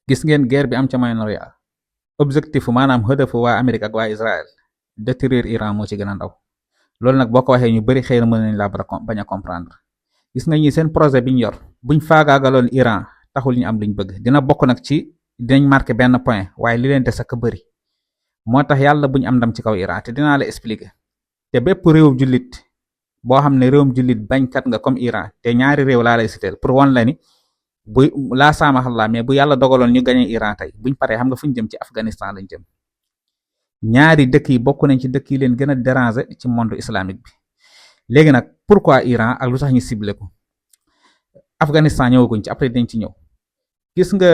gis ngeen guerre bi am ca Moyen-Orient objectif maanaam hëdëfu waa Amérique ak waa Israël détruire Iran moo ci gën a ndaw loolu nag boo ko waxee ñu bari xëy na mën nañ laa bañ a comprendre gis nga ñi seen projet bi ñu yor buñ faagaagaloon Iran taxul ñu am luñ bëgg dina bokk nag ci dinañ marqué benn point waaye li leen des ak bëri moo tax yàlla buñ am ndam ci kaw Iran te dinaa la expliquer te bépp réew jullit boo xam ne réewum jullit bañkat nga comme Iran te ñaari réew laa lay citer pour wan la ni bu laa saamaxallaa mais bu yàlla dogaloon ñu gañe Iran tey buñ paree xam nga fu ñu jëm ci Afghanistan lañ jëm ñaari dëkk yi bokk nañ ci dëkk yi leen gën a déranger ci monde islamique bi léegi nag pourquoi Iran ak lu tax ñu ciblé ko Afghanistan ñëwaguñ ci après dañ ci ñëw gis nga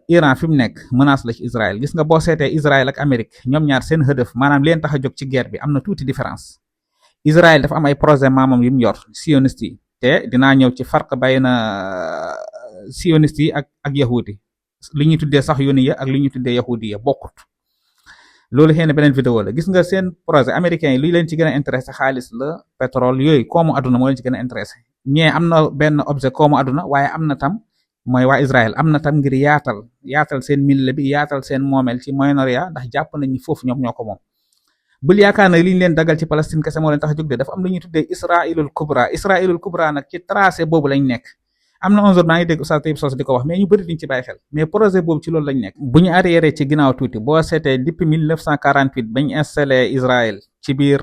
Iran fi mu nekk menace la ci Israël gis nga boo seetee Israël ak Amérique ñoom ñaar seen hëdëf maanaam leen tax a jóg ci guerre bi am na tuuti différence Israël dafa am ay projet maamam yu mu yor sioniste yi te dinaa ñëw ci farq bay na sioniste yi ak yahudi li ñuy tuddee sax yoni ya ak li ñuy tuddee yahudi ya bokkut loolu xëy na beneen vidéo la gis nga seen projet américain yi luy leen ci gën a intéressé xaalis la pétrole yooyu koomu àdduna moo leen ci gën a intéressé ñee am na benn objet koomu àdduna waaye am na tam mooy waa Israël am na tam ngir yaatal seen mille bi yaatal seen moomeel ci Moyen-Orient ndax jàpp nañ ni foofu ñoom ñoo ko moom bul yaakaar na li ñu leen dagal ci Palestine kese moo leen tax a jóg de dafa am lu ñuy tuddee Israëlul Kubra nag ci tracé boobu lañ nekk am na un jour maa ngi dégg Oustaz Taïb Socé di ko wax mais ñu bëri duñ ci bàyyi xel mais projet boobu ci loolu lañ nekk bu ñu arriéré ci ginnaaw tuuti boo seetee depuis 1948 bañ installé Israël ci biir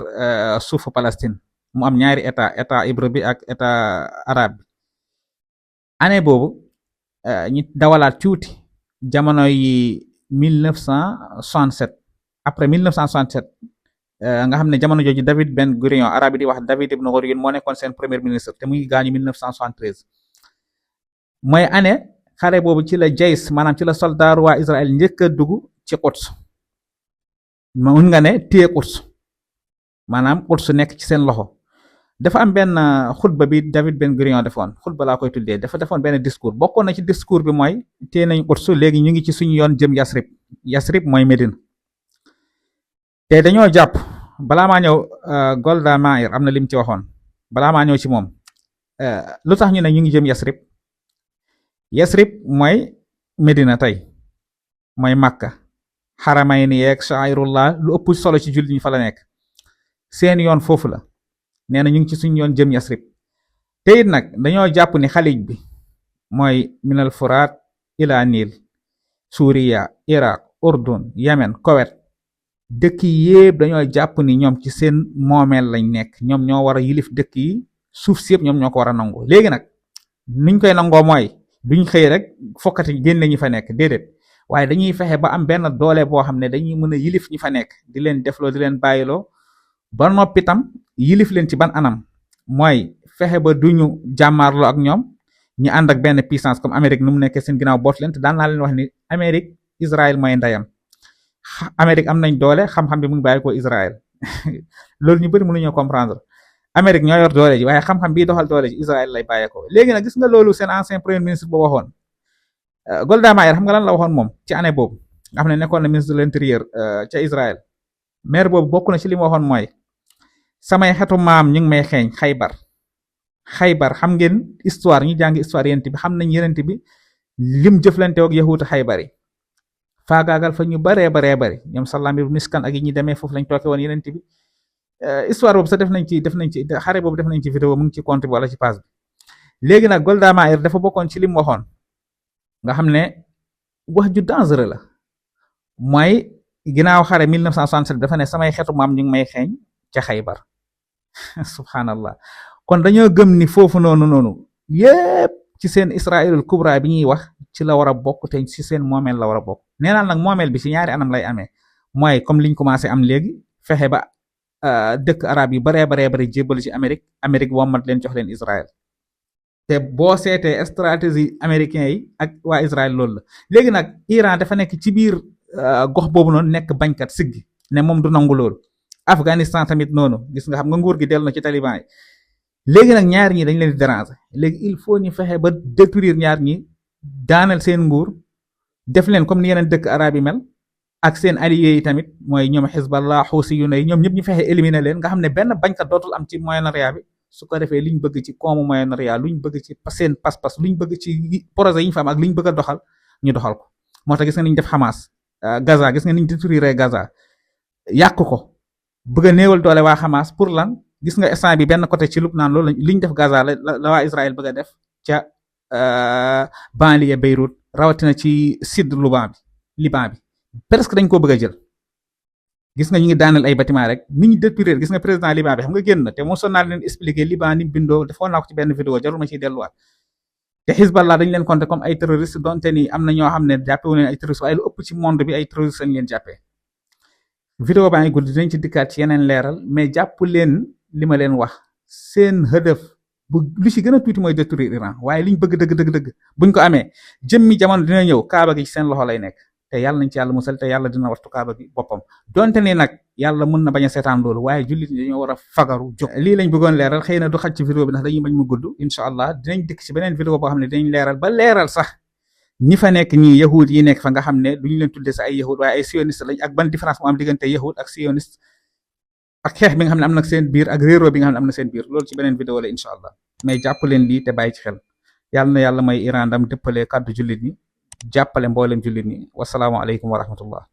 suufu Palestine mu am ñaari état hébreu bi ak état arabe bi année boobu ñu dawalaat tuuti jamono yi 1967 après 1967 nga xam ne jamono jooju David Ben Gurion arabe di wax David ibn Gurion moo nekkoon seen premier ministre te mu ngi gaañu 1973 mooy année xare boobu ci la jays maanaam ci la soldat waa Israël njëkk a dugg ci Quds mun nga ne téye Quds maanaam Quds nekk ci seen loxo dafa am benn xutba bi David Ben Gurion defoon xutba laa koy tuddee dafa defoon benn discours bokkoon na ci discours bi mooy téye nañ Quds léegi ñu ngi ci suñu yoon jëm Yasrib mooy Médine te dañoo jàpp balaa maa ñëw Golda Meir am na lim ci waxoon balaa maa ñëw ci moom lu tax ñu ne ñu ngi jëm Yasrib mooy Medina tey mooy Makka xaramayni yeeg sha'irullah lu ëpp solo ci jullit ñi fa la nekk seen yoon foofu la nee na ñu ngi ci suñu yoon jëm Yasrib te it nag dañoo jàpp ni xalij bi mooy minal Furaat ila Nil Suuriya Iraq Urdun Yemen Koweït dëkk yi yëpp dañoo jàpp ni ñoom ci seen moomeel lañ nekk ñoom ñoo war a yilif dëkk yi suuf si yëpp ñoom ñoo ko war a nangu léegi nag nuñ koy nangoo mooy duñ xëy rek fokkati génne ñi fa nekk déedéet waaye dañuy fexe ba am benn doole boo xam ne dañuy mën a yilif ñi fa nekk di leen defloo di leen bàyyiloo ba noppi tam yilif leen ci ban anam mooy fexe ba duñu jàmmaarloo ak ñoom ñu ànd ak benn puissance comme Amérique nu mu nekkee seen ginnaaw boot leen te daan naa leen wax ni Amérique Israël mooy ndeyam Amérique am nañ doole xam-xam bi mu ngi bàyyi ko Israël loolu ñu bëri mënuñoo comprendre Amérique ñoo yor doole ji waaye xam-xam bii doxal doole ji Israël lay bàyyeekoo léegi nag gis nga loolu seen ancien premier ministre boo waxoon Golda Meir xam nga lan la waxoon moom ci année boobu nga xam ne nekkoon na ministre de l'intérieur ca Israël maire boobu bokk na ci li mu waxoon mooy samay xetu maam ñu ngi may xeeñ Xaybar xam ngeen histoire ñu jàng histoire yent bi xam nañ yenent bi lim jëflante ak yahuutu Xaybar yi faagaagal fa ñu baree bari ñoom Sallaam ibn Miskan ak yi ñi demee foofu lañ tooke woon yenent bi histoire boobu sax def nañ ci xare boobu def nañ ci vidéo mu ngi ci compte bi wala ci page bi léegi nag Golda Meir dafa bokkoon ci lim waxoon nga xam ne wax ju dangereux la mooy ginnaaw xare 1967 dafa ne samay xetu maam ñu ngi may xeeñ ca Xaybar subhanallah kon dañoo gëm ni foofu noonu yépp ci seen Israëlul Kubra bi ñuy wax ci la war a bokk te ci seen moomeel la war a bokk nee naa nag moomeel bi ci ñaari anam lay amee mooy comme liñ commencé am léegi fexe ba dëkk arab yi baree jébbalu ci Amérique wommat leen jox leen Israël te boo seetee stratégie américain yi ak waa Israël loolu la léegi nag Iran dafa nekk ci biir gox boobu noonu nekk bañkat siggi ne moom du nangu loolu Afghanistan tamit noonu gis nga xam nga nguur gi dellu na ci taliban yi léegi nag ñaar ñi dañ leen di déranger léegi il faut ñu fexe ba détruire ñaar ñi daaneel seen nguur def leen comme ni yeneen dëkk arab yi mel ak seen alliés yi tamit mooy ñoom Hezbollah Houthi yu ne ñoom ñëpp ñu fexe éliminer leen nga xam ne benn bañkat dootul am ci Moyen-Orient bi su ko defee liñ bëgg ci koomu Moyen-Orient luñ bëgg ci seen pas-pas luñ bëgg ci projet yi ñu fa am ak liñ bëgg a doxal ñu doxal ko moo tax gis nga niñ def Hamas Gaza, gis nga niñ détruire Gaza, yàq ko, bëgg a néewal doole waa Hamas pour lan. Gis nga instant bi benn côté ci Lubnaan loolu liñ def Gaza la waa Israël bëgg a def ca banlieue Beyrouth, rawatina ci sud Liban bi presque dañ koo bëgg a jël. gis nga ñu ngi daaneel ay bâtiment rek ni ñu détruire. gis nga président Liban bi xam nga génn te mosoon naa leen expliquer Liban ni bindoo, defoon naa ko ci benn vidéo, jarul ma ciy delluwaat. te Hezbollah dañ leen compter comme ay terroristes, donte ni am na ñoo xam ne jàppewu leen ay terroristes, waaye lu ëpp ci monde bi ay terroristes lañ leen jàppee. vidéo baa ngi gudd, dinañ ci dikkaat ci yeneen leeral, mais jàpp leen li ma leen wax, seen hëdëf bu lu ci gën a tuuti mooy détruire Iran, waaye liñ bëgg dëgg buñ ko amee jëmmi jamono dina ñëw kaaba gi ci seen loxo lay nekk. te yàlla nañ ci yàlla musal, te yàlla dina waxtu kaaba gi boppam, donte ni nag yàlla mën na bañ a seetaan loolu, waaye jullit ñi dañoo war a fagaru jóg. lii lañ bëggoon leeral, xëy na du xaj ci vidéo bi ndax dañuy bañ mu gudd. incha allah dinañ dikk ci beneen vidéo boo xam ne dinañ leeral ba leeral sax ñi fa nekk ñii yahud yi nekk fa nga xam ne duñu leen tuddee sa ay yahud waaye ay sioniste lañ, ak ban différence mu am diggante yahud ak sioniste, ak xeex bi nga xam ne am na seen biir ak réeroo bi nga xam ne am na seen biir. loolu ci beneen vidéo la incha allah, mais jàpp leen lii te bàyyi ci xel. yàlla na yàlla may Iran ndam, dëppale kàddu jullit ñi, jàppale mboolem jullit ñi. wasalaamu aleykum wa rahmatullah.